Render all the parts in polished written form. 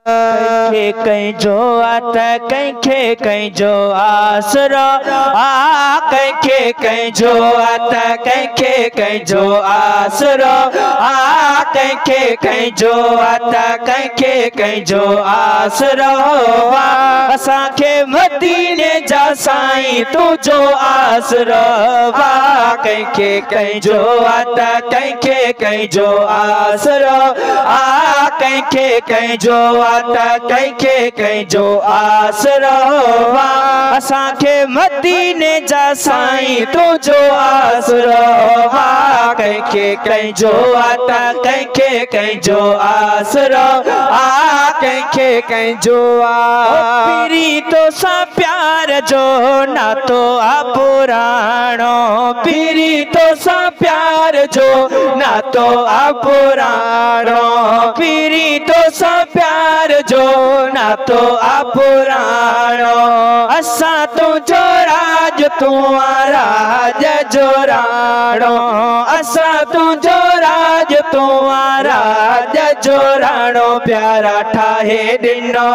कंखे कंहिंजो आता कंखे कंहिंजो आसरो कंखे कंहिंजो आता कंखे कंहिंजो आसरो कंखे कंहिंजो आता कंखे कंहिंजो आसरो असांखे मदीने जा साईं तुंहिंजो आसरो कंखे कंहिंजो आता कंखे कंहिंजो आसरो कंखे कंहिंजो आता कंखे कंहिंजो आसरो असांखे मदीने जा साईं तुंहिंजो आसरो कंखे कंहिंजो आता कंखे कंहिंजो आसरो कंखे कंहिंजो पीरी तोसां प्यार जो नातो पुराणो पीरी तोसां प्यार जो नातो पुराणो पीरी तोसां प्यार जो नातो पुराणो असां तुंहिंजो राज तूं राज जो राणो असां तुंहिंजो राज तूं राज जो राणो प्यारा ठाहे ॾिनो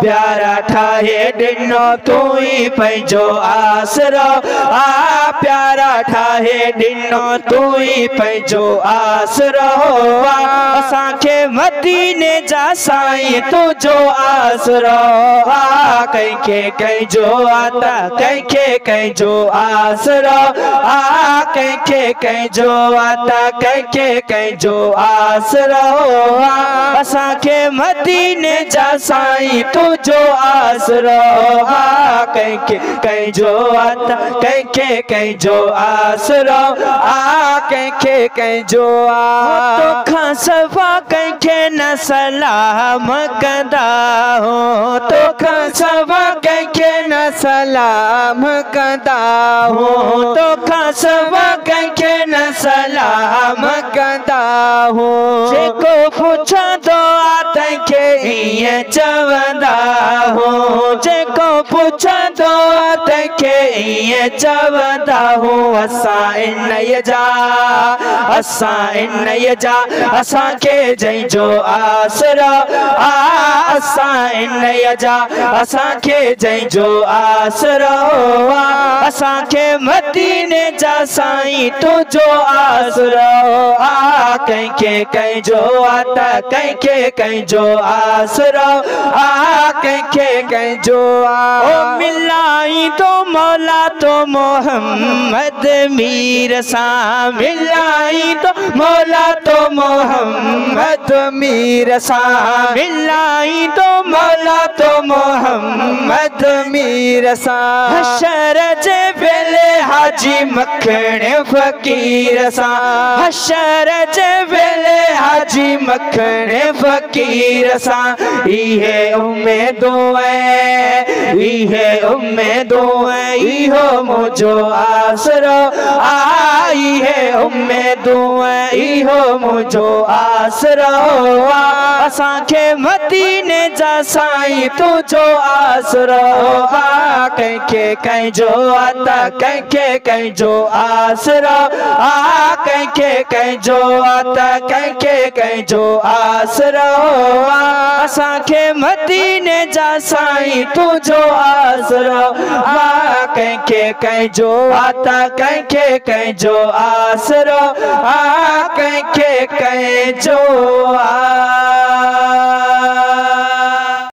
प्यारा ठाहे ॾिनो तूं ई पंहिंजो आसरो प्यारा ठाहे ॾिनो तूं ई पंहिंजो आसरो असांखे मदीने जा साईं तुंहिंजो आसरो कंहिंखे कंहिंजो आता कंहिंखे कंहिंजो आसरो कंहिंखे कंहिंजो आता कंहिंखे कंहिंजो आसरो असांखे मदीने जा साईं तुंहिंजो आसरो कंहिंखे कंहिंजो आता कंहिंखे कंहिंजो आसरो कंहिंखे कंहिंजो तोखां सवा कंहिंखे न सलाम कंदा हो तोखां सवा कंहिंखे न सलाम कंदा हो तोखां सवा कंहिंखे न सलाम कंदा हो जेको पुछंदो तंहिंखे ईअं चवंदा हो जेको पुछंदो तंहिंखे ईअं चवंदा हो असां इन्हीअ जा असांखे जंहिंजो आसरो असां इन्हीअ जा असांखे जंहिंजो आसरो असांखे मदीने जा साईं तुंहिंजो आसरो कंहिंखे कंहिंजो आता कंहिंखे कंहिंजो आसरो कंहिंखे कंहिंजो मिलाई तो मौला तो मोहम्मद मीर सां मिलाई तो मौला तो मोहम्मद मीर सां मिलाई तो मौला तो मोहम्मद मीर सां हशर जे वेले हाजी मखण फ़कीर सां हशर जे वेले हाजी मखण फ़कीर सां इहे उम्मीदूं इहे उम्मीदूं इहो मुंहिंजो आसरो इहे उम्मीदूं इहो मुंहिंजो आसरो असांखे मदीने जा साईं तुंहिंजो आसरो कंहिंखे कंहिंजो आता कंहिंखे कंहिंजो आसरो कंहिंखे कंहिंजो आता कंहिंखे कंहिंजो आसरो असांखे मदीने जा साईं तुंहिंजो आसरो कंहिंखे कंहिंजो आता कंहिंखे कंहिंजो आसरो कंहिंखे कंहिंजो